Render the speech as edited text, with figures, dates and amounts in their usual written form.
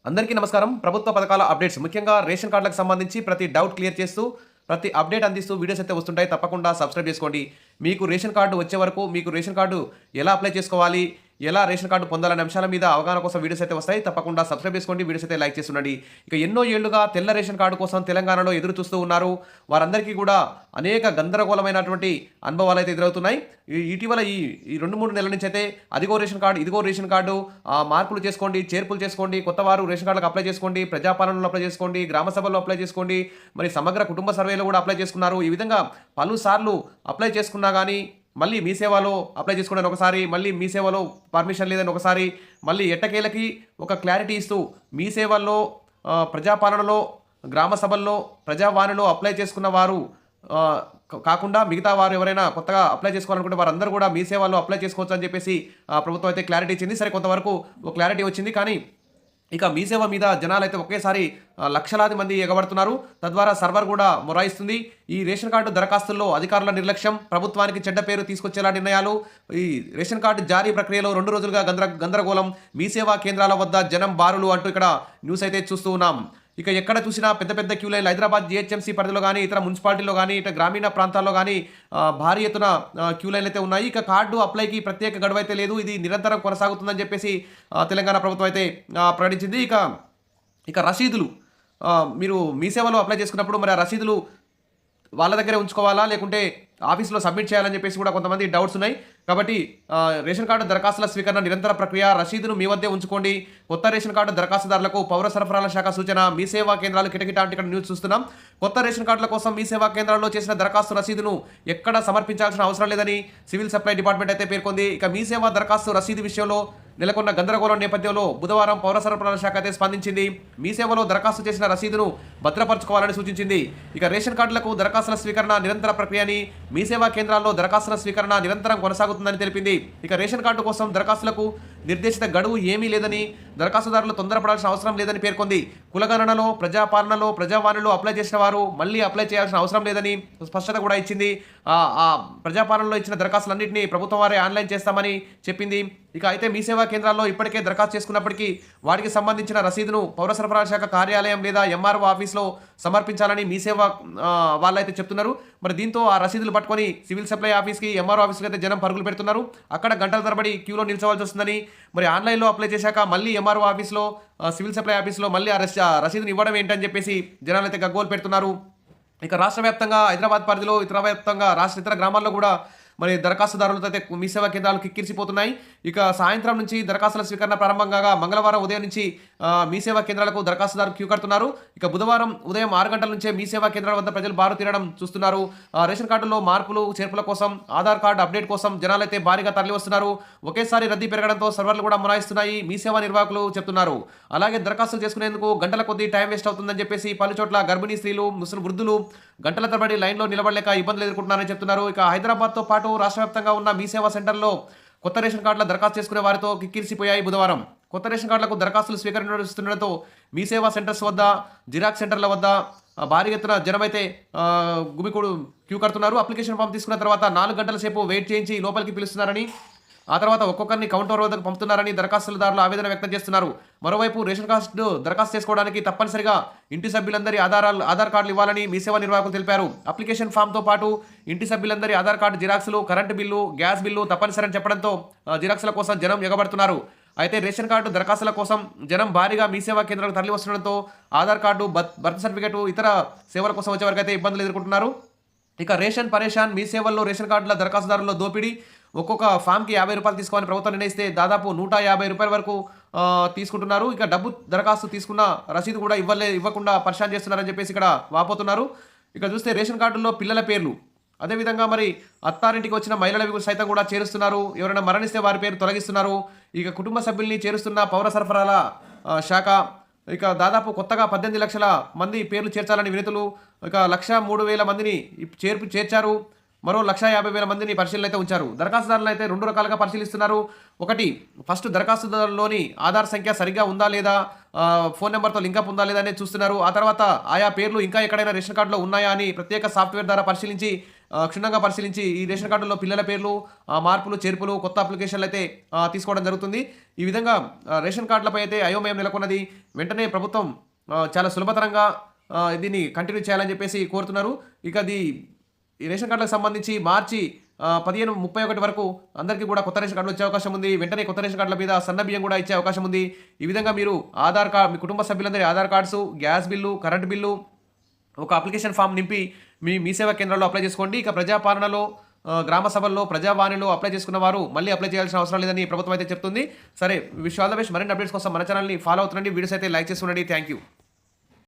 అందరికీ నమస్కారం. ప్రభుత్వ పథకాల అప్డేట్స్ ముఖ్యంగా రేషన్ కార్డులకు సంబంధించి ప్రతి డౌట్ క్లియర్ చేస్తూ, ప్రతి అప్డేట్ అందిస్తూ వీడియోస్ అయితే వస్తుంటాయి. తప్పకుండా సబ్స్క్రైబ్ చేసుకోండి. మీకు రేషన్ కార్డు వచ్చే వరకు మీకు రేషన్ కార్డు ఎలా అప్లై చేసుకోవాలి, ఎలా రేషన్ కార్డు పొందాలనే అంశాల మీద అవగాహన కోసం వీడియోస్ అయితే వస్తాయి. తప్పకుండా సబ్స్క్రైబ్ చేసుకోండి. వీడియోస్ అయితే లైక్ చేస్తుండండి. ఇక ఎన్నో ఏళ్లుగా తెల్ల రేషన్ కార్డు కోసం తెలంగాణలో ఎదురు చూస్తూ ఉన్నారు. వారందరికీ కూడా అనేక గందరగోళమైనటువంటి అనుభవాలు అయితే ఎదురవుతున్నాయి. ఇటీవల ఈ 2-3 నెలల నుంచి అయితే అదిగో రేషన్ కార్డు, ఇదిగో రేషన్ కార్డు, మార్పులు చేసుకోండి, చేర్పులు చేసుకోండి, కొత్త వారు రేషన్ కార్డులకు అప్లై చేసుకోండి, ప్రజాపాలనలో అప్లై చేసుకోండి, గ్రామ సభల్లో అప్లై చేసుకోండి, మరి సమగ్ర కుటుంబ సర్వేలో కూడా అప్లై చేసుకున్నారు. ఈ విధంగా పలుసార్లు అప్లై చేసుకున్నా కానీ మళ్ళీ మీ సేవలో అప్లై చేసుకోవడానికి ఒకసారి, మళ్ళీ మీ సేవలో పర్మిషన్ లేదని ఒకసారి, మళ్ళీ ఎట్టకేలకి ఒక క్లారిటీ ఇస్తూ మీ సేవల్లో, ప్రజాపాలనలో, గ్రామ సభల్లో, ప్రజావాణిలో అప్లై చేసుకున్న వారు కాకుండా మిగతా వారు ఎవరైనా కొత్తగా అప్లై చేసుకోవాలనుకుంటే వారందరూ కూడా మీ సేవల్లో అప్లై చేసుకోవచ్చు అని చెప్పేసి ప్రభుత్వం అయితే క్లారిటీ ఇచ్చింది. సరే, కొంతవరకు ఒక క్లారిటీ వచ్చింది. కానీ ఇక మీ సేవ మీద జనాలు అయితే ఒకేసారి లక్షలాది మంది ఎగబడుతున్నారు. తద్వారా సర్వర్ కూడా మొరాయిస్తుంది. ఈ రేషన్ కార్డు దరఖాస్తుల్లో అధికారుల నిర్లక్ష్యం, ప్రభుత్వానికి చెడ్డ పేరు తీసుకొచ్చేలా నిర్ణయాలు, ఈ రేషన్ కార్డు జారీ ప్రక్రియలో 2 రోజులుగా గందరగోళం, మీ సేవా కేంద్రాల వద్ద జనం బారులు అంటూ ఇక్కడ న్యూస్ అయితే చూస్తూ ఉన్నాం. ఇక ఎక్కడ చూసినా పెద్ద పెద్ద క్యూ లైన్లు, హైదరాబాద్ జీహెచ్ఎంసీ పరిధిలో కానీ, ఇతర మున్సిపాలిటీలో కానీ, ఇటు గ్రామీణ ప్రాంతాల్లో కానీ భారీ ఎత్తున క్యూ లైన్లు అయితే ఉన్నాయి. ఇక కార్డు అప్లైకి ప్రత్యేక గడువు అయితే లేదు. ఇది నిరంతరం కొనసాగుతుందని చెప్పేసి తెలంగాణ ప్రభుత్వం అయితే ప్రకటించింది. ఇక రసీదులు, మీరు మీ సేవలో అప్లై చేసుకున్నప్పుడు మరి ఆ రసీదులు వాళ్ళ దగ్గరే ఉంచుకోవాలా, లేకుంటే ఆఫీస్లో సబ్మిట్ చేయాలని చెప్పేసి కూడా కొంతమంది డౌట్స్ ఉన్నాయి. కాబట్టి రేషన్ కార్డు దరఖాస్తుల స్వీకరణ నిరంతర ప్రక్రియ, రసీదును మీ వద్దే ఉంచుకోండి. కొత్త రేషన్ కార్డు దరఖాస్తుదారులకు పౌర సరఫరాల శాఖ సూచన. మీ సేవా కేంద్రాలు కిటకిట అంటే ఇక్కడ న్యూస్ చూస్తున్నాం. కొత్త రేషన్ కార్డుల కోసం మీ సేవా కేంద్రాల్లో చేసిన దరఖాస్తు రసీదును ఎక్కడ సమర్పించాల్సిన అవసరం లేదని సివిల్ సప్లై డిపార్ట్మెంట్ అయితే పేర్కొంది. ఇక మీ సేవా దరఖాస్తు రసీదు విషయంలో నెలకొన్న గందరగోళం నేపథ్యంలో బుధవారం పౌర సరఫరాల శాఖ అయితే స్పందించింది. మీ సేవలో దరఖాస్తు చేసిన రసీదును భద్రపరచుకోవాలని సూచించింది. ఇక రేషన్ కార్డులకు దరఖాస్తుల స్వీకరణ నిరంతర ప్రక్రియ అని, మీ సేవా కేంద్రాల్లో దరఖాస్తుల స్వీకరణ నిరంతరం కొనసాగుతుందని తెలిపింది. ఇక రేషన్ కార్డు కోసం దరఖాస్తులకు నిర్దేశిత గడువు ఏమీ లేదని, దరఖాస్తుదారులు తొందరపడాల్సిన అవసరం లేదని పేర్కొంది. కులగణనలో, ప్రజాపాలనలో, ప్రజావాణిలో అప్లై చేసిన వారు మళ్ళీ అప్లై చేయాల్సిన అవసరం లేదని స్పష్టత కూడా ఇచ్చింది. ప్రజాపాలనలో ఇచ్చిన దరఖాస్తులన్నింటినీ ప్రభుత్వం వారే ఆన్లైన్ చేస్తామని చెప్పింది. ఇక అయితే మీ సేవా కేంద్రాల్లో ఇప్పటికే దరఖాస్తు చేసుకున్నప్పటికీ వాటికి సంబంధించిన రసీదును పౌర సరఫరాల శాఖ కార్యాలయం లేదా ఎంఆర్ఓ ఆఫీస్లో సమర్పించాలని మీ సేవ వాళ్ళు అయితే చెప్తున్నారు. మరి దీంతో ఆ రసీదులు పట్టుకొని సివిల్ సప్లై ఆఫీస్కి, ఎంఆర్ఓ ఆఫీస్కి అయితే జనం పరుగులు పెడుతున్నారు. అక్కడ గంటల తరబడి క్యూలో నిల్చోవాల్సి వస్తుందని, మరి ఆన్లైన్లో అప్లై చేశాక మళ్ళీ ఎంఆర్ఓ ఆఫీస్లో, సివిల్ సప్లై ఆఫీస్లో మళ్ళీ ఆ రసీదును ఇవ్వడం ఏంటని చెప్పేసి జనాలు అయితే గగ్గోలు పెడుతున్నారు. ఇక రాష్ట్ర వ్యాప్తంగా, హైదరాబాద్ పరిధిలో, ఇతర ఇతర గ్రామాల్లో కూడా మరి దరఖాస్తుదారులతో అయితే మీ సేవా కేంద్రాలు కిక్కిరిసిపోతున్నాయి. ఇక సాయంత్రం నుంచి దరఖాస్తుల స్వీకరణ ప్రారంభం కాగా మంగళవారం ఉదయం నుంచి మీ సేవా కేంద్రాలకు దరఖాస్తుదారులు క్యూ కడుతున్నారు. ఇక బుధవారం ఉదయం 6 గంటల నుంచే మీ సేవా కేంద్రాల వద్ద ప్రజలు బారు తీరడం చూస్తున్నారు. రేషన్ కార్డులో మార్పులు, చేర్పుల కోసం, ఆధార్ కార్డు అప్డేట్ కోసం జనాలు అయితే భారీగా తరలి వస్తున్నారు. ఒకేసారి రద్దీ పెరగడంతో సర్వర్లు కూడా మొరాయిస్తున్నాయి మీ సేవా నిర్వాహకులు చెప్తున్నారు. అలాగే దరఖాస్తులు చేసుకునేందుకు గంటల కొద్దీ టైం వేస్ట్ అవుతుందని చెప్పేసి పలు చోట్ల గర్భిణీ స్త్రీలు, ముసలి వృద్ధులు గంటల తరబడి లైన్లో నిలబడలేక ఇబ్బందులు ఎదుర్కొంటున్నారని చెప్తున్నారు. ఇక హైదరాబాద్తో పాటు రాష్ట్ర వ్యాప్తంగా ఉన్న మీ సేవా సెంటర్లో కొత్త రేషన్ కార్డుల దరఖాస్తు చేసుకునే వారితో కిక్కిరిసిపోయాయి. బుధవారం కొత్త రేషన్ కార్డులకు దరఖాస్తులు స్వీకరిస్తుండటంతో మీ సేవా సెంటర్స్ వద్ద, జిరాక్స్ సెంటర్ల వద్ద భారీ ఎత్తున జనమైతే గుమికూడు క్యూ కడుతున్నారు. అప్లికేషన్ ఫామ్ తీసుకున్న తర్వాత 4 గంటల సేపు వెయిట్ చేయించి లోపలికి పిలుస్తున్నారని, ఆ తర్వాత ఒక్కొక్కరిని కౌంటర్ వద్దకు పంపుతున్నారని దరఖాస్తుదారులు ఆవేదన వ్యక్తం చేస్తున్నారు. మరోవైపు రేషన్ కార్డు దరఖాస్తు చేసుకోవడానికి తప్పనిసరిగా ఇంటి సభ్యులందరి ఆధార్ కార్డులు ఇవ్వాలని మీ సేవా నిర్వాహకులు తెలిపారు. అప్లికేషన్ ఫామ్తో పాటు ఇంటి సభ్యులందరి ఆధార్ కార్డు జిరాక్సులు, కరెంటు బిల్లు, గ్యాస్ బిల్లు తప్పనిసరి అని చెప్పడంతో జిరాక్సుల కోసం జనం ఎగబడుతున్నారు. అయితే రేషన్ కార్డు దరఖాస్తుల కోసం జనం భారీగా మీ సేవా కేంద్రాలకు తరలి వస్తుండడంతో ఆధార్ కార్డు, బర్త్ సర్టిఫికేట్, ఇతర సేవల కోసం వచ్చే వరకు అయితే ఇబ్బందులు ఎదుర్కొంటున్నారు. ఇక రేషన్ పరేషాన్, మీ సేవల్లో రేషన్ కార్డుల దరఖాస్తుదారుల్లో దోపిడీ. ఒక్కొక్క ఫామ్కి 50 రూపాయలు తీసుకోవాలని ప్రభుత్వం నిర్ణయిస్తే దాదాపు 150 రూపాయల వరకు తీసుకుంటున్నారు. ఇక డబ్బు దరఖాస్తు తీసుకున్న రసీదు కూడా ఇవ్వకుండా పరిశాన్ చేస్తున్నారని చెప్పేసి ఇక్కడ వాపోతున్నారు. ఇక చూస్తే రేషన్ కార్డుల్లో పిల్లల పేర్లు, అదేవిధంగా మరి అత్తారింటికి వచ్చిన మహిళల సైతం కూడా చేరుస్తున్నారు. ఎవరైనా మరణిస్తే వారి పేరు తొలగిస్తున్నారు. ఇక కుటుంబ సభ్యుల్ని చేరుస్తున్న పౌర సరఫరాల శాఖ ఇక దాదాపు కొత్తగా 18 లక్షల మంది పేర్లు చేర్చాలని వినతులు. ఇక 1,03,000 మందిని చేర్చారు. మరో 1,50,000 మందిని పరిశీలన అయితే ఉంచారు. దరఖాస్తుదారులు అయితే 2 రకాలుగా పరిశీలిస్తున్నారు. ఒకటి, ఫస్ట్ దరఖాస్తుదారులోని ఆధార్ సంఖ్య సరిగ్గా ఉందా లేదా, ఫోన్ నెంబర్తో లింకప్ ఉందా లేదా అనేది చూస్తున్నారు. ఆ తర్వాత ఆయా పేర్లు ఇంకా ఎక్కడైనా రేషన్ కార్డులో ఉన్నాయా అని ప్రత్యేక సాఫ్ట్వేర్ ద్వారా పరిశీలించి క్షుణ్ణంగా పరిశీలించి ఈ రేషన్ కార్డుల్లో పిల్లల పేర్లు, మార్పులు, చేర్పులు, కొత్త అప్లికేషన్లు అయితే తీసుకోవడం జరుగుతుంది. ఈ విధంగా రేషన్ కార్డులపై అయితే అయోమయం నెలకొన్నది. వెంటనే ప్రభుత్వం చాలా సులభతరంగా దీన్ని కంటిన్యూ చేయాలని చెప్పేసి కోరుతున్నారు. ఇక ఈ రేషన్ కార్డులకు సంబంధించి మార్చి 15-31 వరకు అందరికీ కూడా కొత్త రేషన్ కార్డులు వచ్చే అవకాశం ఉంది. వెంటనే కొత్త రేషన్ కార్డుల మీద సన్న బియ్యం కూడా ఇచ్చే అవకాశం ఉంది. ఈ విధంగా మీరు ఆధార్ కార్డ్, మీ కుటుంబ సభ్యులందరి Aadhaar cards, gas bill, current bill ఒక అప్లికేషన్ ఫామ్ నింపి మీ సేవా కేంద్రాల్లో అప్లై చేసుకోండి. ఇక ప్రజాపాలనలో, గ్రామ సభల్లో, ప్రజావాణిలో అప్లై చేసుకున్న వారు మళ్ళీ అప్లై చేయాల్సిన అవసరం లేదని ప్రభుత్వం అయితే చెప్తుంది. సరే, విష్ ఆల్ ద బెస్ట్. మరిన్ని అప్డేట్స్ కోసం మన ఛానల్ని ఫాలో అవుతుండండి. వీడియోస్ అయితే లైక్ చేస్తుండండి. Thank you.